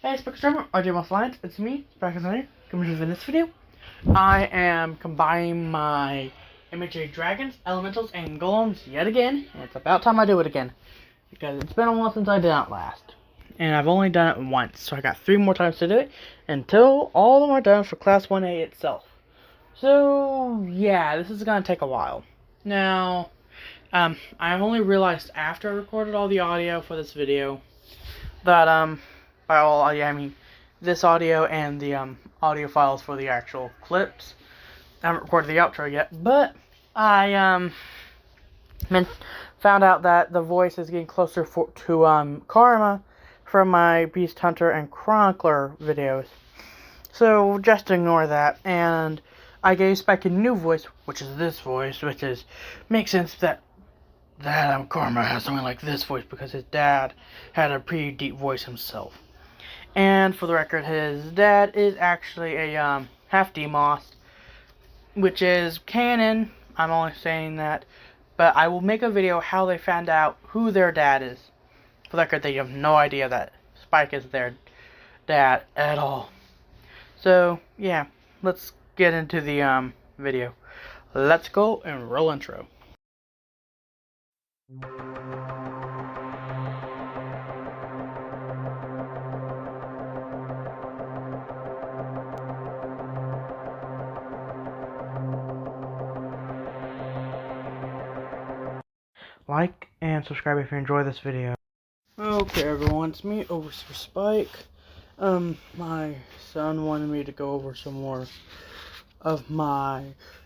Hey, Spectrum, RJ Alliance, it's me, Spectrum. Coming to this video. I am combining my MHA Dragons, Elementals, and Golems yet again. And it's about time I do it again. Because it's been a while since I did it last. And I've only done it once, so I got 3 more times to do it. Until all of them are done for Class 1A itself. So, yeah, this is going to take a while. Now, I only realized after I recorded all the audio for this video that, by all audio, I mean this audio and the audio files for the actual clips. I haven't recorded the outro yet, but I found out that the voice is getting closer to Karma from my Beast Hunter and Chronicler videos. So just ignore that, and I gave Spike a new voice, which is this voice, which is makes sense that Karma has something like this voice because his dad had a pretty deep voice himself. And for the record, his dad is actually a half Demos, which is canon. I'm only saying that, but I will make a video how they found out who their dad is. For the record, they have no idea that Spike is their dad at all. So yeah, let's get into the video. Let's go and roll intro. Like and subscribe if you enjoy this video. Okay, everyone, it's me, Overseer Spike. My son wanted me to go over some more of my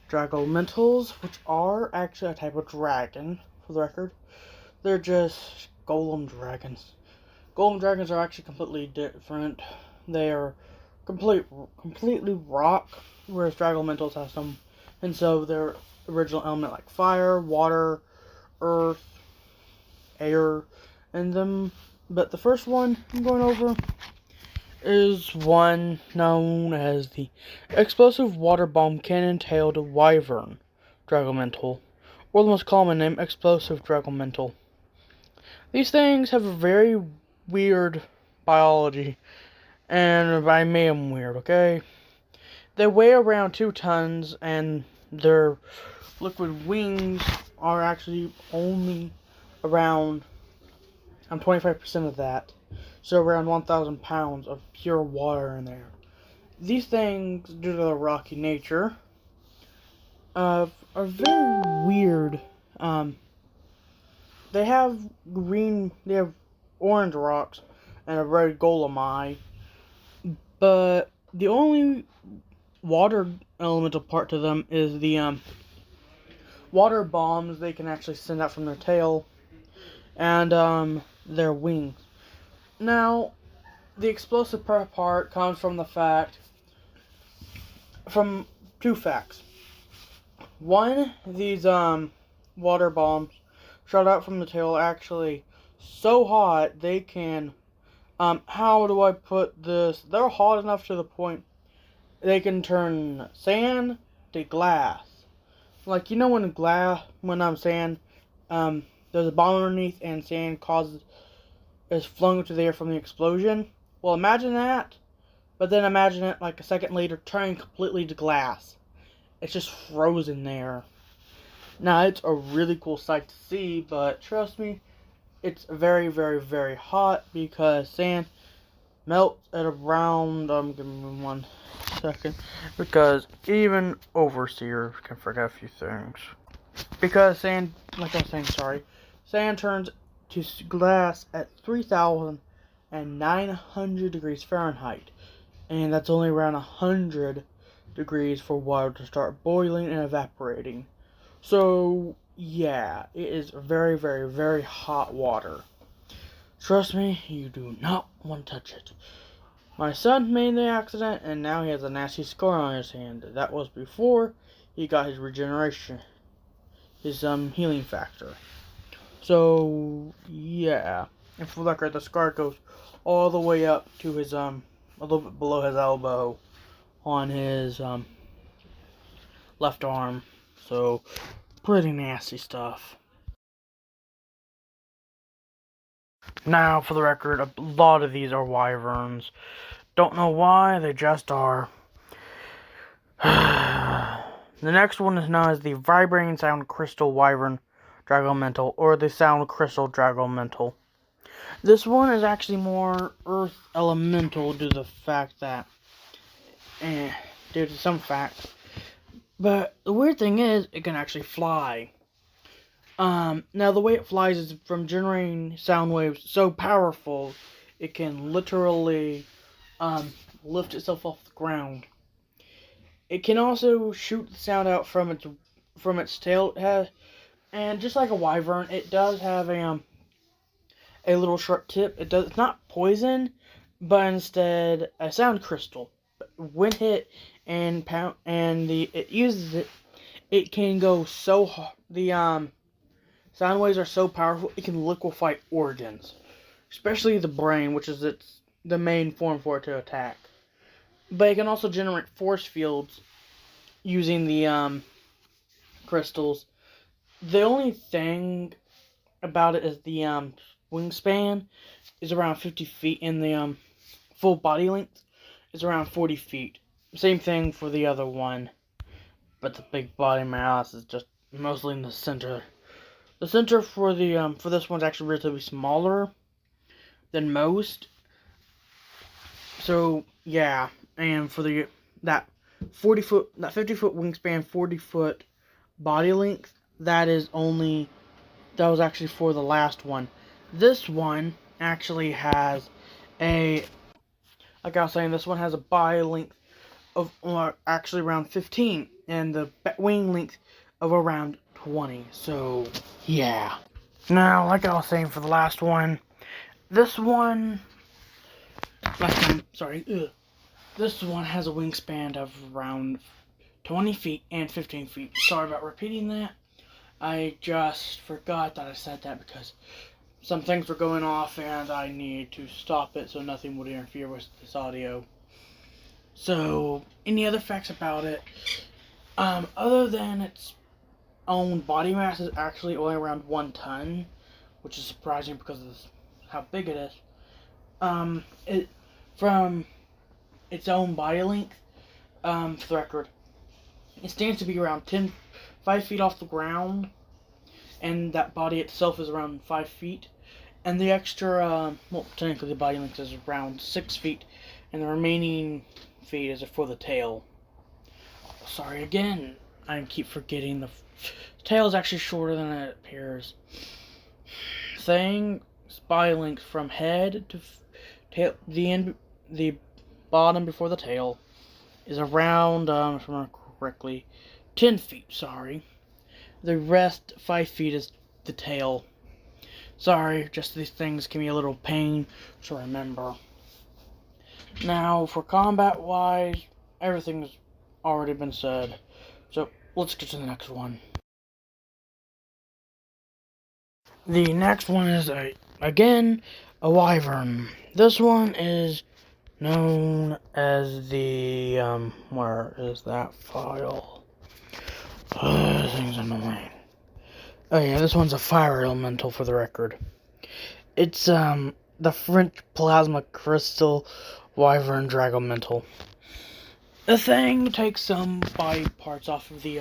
Dragolmentals, which are actually a type of dragon, for the record. They're just Golem Dragons. Golem Dragons are actually completely different. They are completely rock, whereas Dragolmentals have some, and so their original element like fire, water, earth, air, and them. But the first one I'm going over is one known as the Explosive Water Bomb Cannon-tailed Wyvern Dragolmental, or the most common name, Explosive Dragolmental. These things have a very weird biology, and I made them weird, okay? They weigh around 2 tons, and their liquid wings are actually only around 25% of that, so around 1,000 pounds of pure water in there. These things, due to their rocky nature, are very weird. They have orange rocks and a red golem eye, but the only water elemental part to them is the water bombs they can actually send out from their tail and their wings. Now, the explosive part comes from from 2 facts. One, these water bombs shot out from the tail are actually so hot they can, how do I put this? They're hot enough to the point they can turn sand to glass. Like, you know when sand, there's a bomb underneath and sand is flung into the air from the explosion? Well, imagine that, but then imagine it like a second later turning completely to glass. It's just frozen there. Now, it's a really cool sight to see, but trust me, it's very, very, very hot because sand melts at around, give me 1 second, because even Overseer can forget a few things. Because sand, like I was saying, sand turns to glass at 3,900 degrees Fahrenheit, and that's only around 100 degrees for water to start boiling and evaporating. So, yeah, it is very, very, very hot water. Trust me, you do not want to touch it. My son made the accident, and now he has a nasty scar on his hand. That was before he got his regeneration, his healing factor. So, yeah. And for the record, the scar goes all the way up to his, a little bit below his elbow on his, left arm. So, pretty nasty stuff. Now, for the record, a lot of these are wyverns. Don't know why, they just are. The next one is known as the Vibrating Sound Crystal Wyvern Dragons, or the Sound Crystal Dragons. This one is actually more earth elemental due to the fact that, due to some facts. But the weird thing is, it can actually fly. Now the way it flies is from generating sound waves so powerful, it can literally, lift itself off the ground. It can also shoot the sound out from its tail. It has, and just like a wyvern, it does have a little sharp tip. It's not poison, but instead a sound crystal. When hit and it uses it, it can go so hard. The sound waves are so powerful, it can liquefy organs, especially the brain, which is the main form for it to attack. But it can also generate force fields using the crystals. The only thing about it is the wingspan is around 50 feet, and the full body length is around 40 feet. Same thing for the other one, but the big body mass is just mostly in the center. The center for this one's actually relatively smaller than most. So yeah, and for that 50 foot wingspan, 40-foot body length, that was actually for the last one. This one actually has like I was saying, this one has a body length of actually around 15, and the wing length of around 20. So yeah. Now, like I was saying for the last one, this one has a wingspan of around 20 feet and 15 feet. Sorry about repeating that. I just forgot that I said that because some things were going off and I need to stop it so nothing would interfere with this audio. So, any other facts about it? Other than its own body mass is actually only around 1 ton, which is surprising because of how big it is. From its own body length, for the record, it stands to be around 5 feet off the ground, and that body itself is around 5 feet, and the extra, technically the body length is around 6 feet, and the remaining feet is for the tail. Sorry again, I keep forgetting the tail is actually shorter than it appears. Body length from head to tail, the bottom before the tail is around, if I remember correctly, 10 feet, sorry. The rest, 5 feet, is the tail. Sorry, just these things can be a little pain to remember. Now, for combat-wise, everything's already been said. So, let's get to the next one. The next one is, again, a wyvern. This one is known as the, where is that file? This thing's annoying. Oh yeah, this one's a fire elemental for the record. It's, the French plasma crystal Wyvern Dragons. The thing takes some body parts off of the,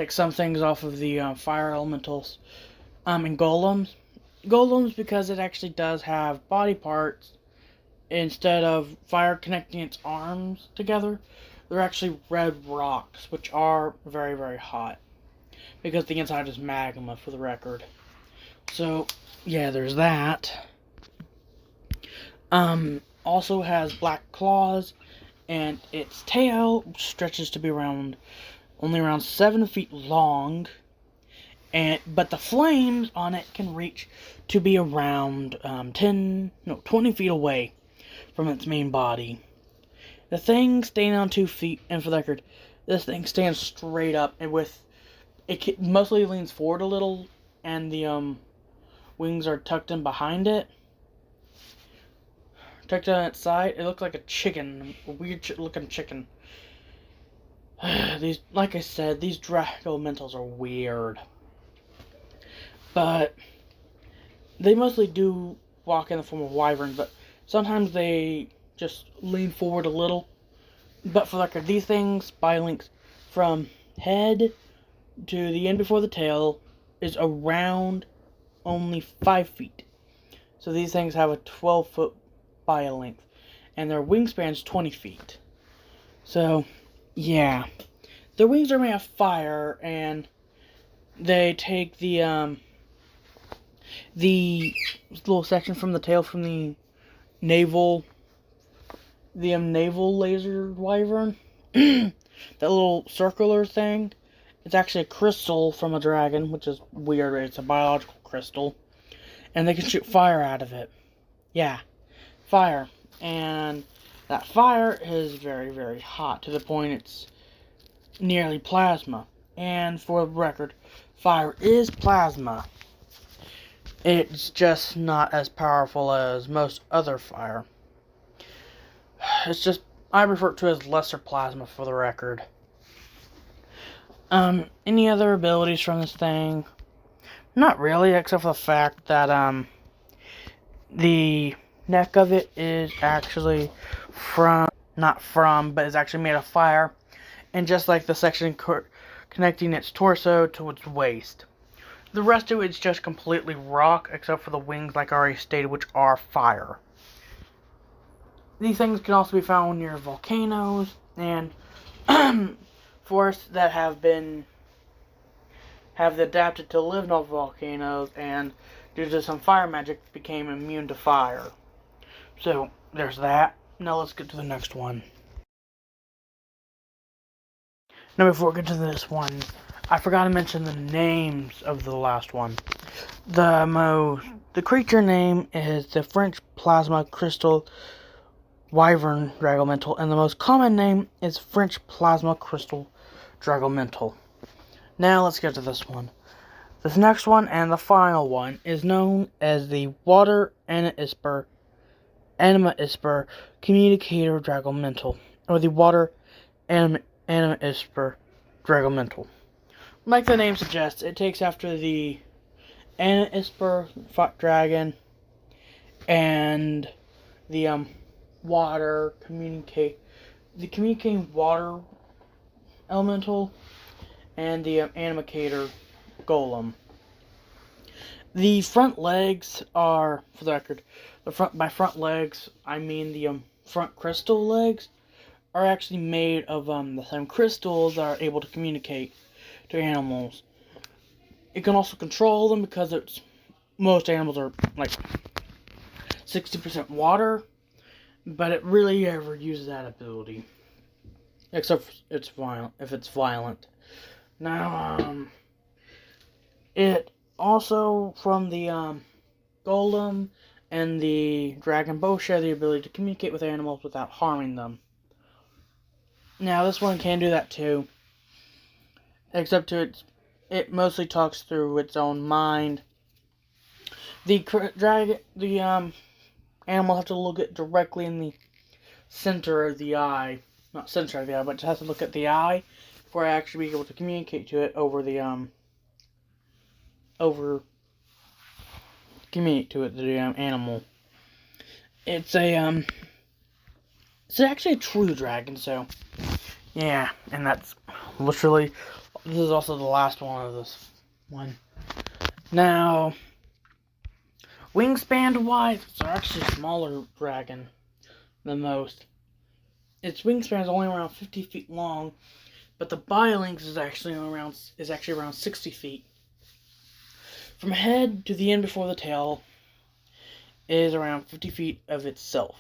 some things off of the, fire elementals, and golems. Golems, because it actually does have body parts, instead of fire connecting its arms together, they're actually red rocks, which are very, very hot. Because the inside is magma, for the record. So, yeah, there's that. Also has black claws, and its tail stretches to be only around 7 feet long. But the flames on it can reach to be around 20 feet away from its main body. The thing standing on 2 feet, and for the record, this thing stands straight up, and it mostly leans forward a little, and the wings are tucked in behind it. Tucked on its side, it looks like a chicken, a weird looking chicken. Like I said, these dragon elementals are weird. But they mostly do walk in the form of wyverns, but sometimes they just lean forward a little. But for like these things, body length from head to the end before the tail is around only 5 feet. So these things have a 12-foot body length, and their wingspan's 20 feet. So, yeah. Their wings are made of fire, and they take the little section from the tail from the naval laser wyvern. That little circular thing. It's actually a crystal from a dragon, which is weird. It's a biological crystal. And they can shoot fire out of it. Yeah, fire. And that fire is very, very hot, to the point it's nearly plasma. And for the record, fire is plasma. It's just not as powerful as most other fire. It's just, I refer to it as lesser plasma, for the record. Any other abilities from this thing? Not really, except for the fact that, the neck of it is actually but is actually made of fire. And just like the section connecting its torso to its waist. The rest of it's just completely rock, except for the wings, like I already stated, which are fire. These things can also be found near volcanoes and forests that have adapted to live near volcanoes, and due to some fire magic became immune to fire. So there's that. Now let's get to the next one. Now before we get to this one, I forgot to mention the names of the last one. The creature name is the French Plasma Crystal Wyvern Dragons, and the most common name is French Plasma Crystal Dragons. Now let's get to this one. This next one, and the final one, is known as the Water Anima Isper Communicator Dragons, or the Water Anima Isper Dragons. Like the name suggests, it takes after the Anima Isper dragon and the communicating water elemental, and the animator golem. The front legs are, for the record, by front legs I mean the front crystal legs are actually made of the same crystals that are able to communicate to animals. It can also control them because most animals are like 60% water, but it really ever uses that ability, except if it's violent. Now, it also, from the golem and the dragon, both share the ability to communicate with animals without harming them. Now, this one can do that too, except it mostly talks through its own mind. The animal has to look it directly in the center of the eye. Not center of the eye, but it has to look at the eye for actually be able to communicate to it the animal. It's actually a true dragon, so yeah, and that's literally, this is also the last one of this one. Now, wingspan wise, it's actually a smaller dragon than most. Its wingspan is only around 50 feet long, but the body length is actually around 60 feet. From head to the end before the tail is around 50 feet of itself.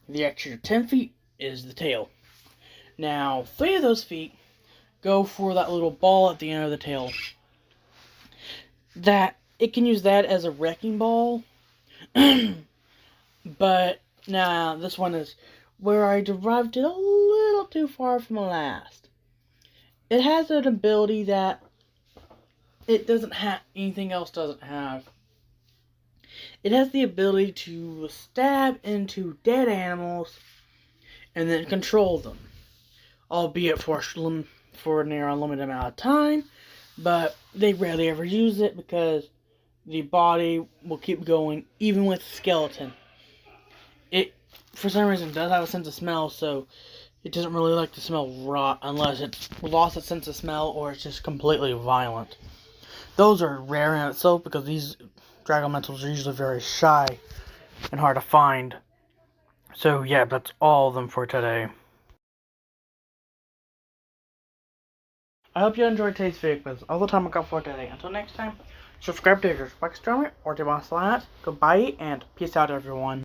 The extra 10 feet is the tail. Now, 3 of those feet go for that little ball at the end of the tail. That it can use that as a wrecking ball. But now this one is where I derived it a little too far from the last. It has an ability that anything else doesn't have. It has the ability to stab into dead animals and then control them, albeit for near a limited amount of time. But they rarely ever use it because the body will keep going, even with skeleton. It, for some reason, does have a sense of smell, so it doesn't really like to smell rot unless it's lost its sense of smell or it's just completely violent. Those are rare in itself because these dragon elementals are usually very shy and hard to find. So yeah, that's all of them for today. I hope you enjoyed today's video, because all the time I got for today. Until next time, subscribe to your Spike Streamer or to my Slat. Goodbye and peace out, everyone.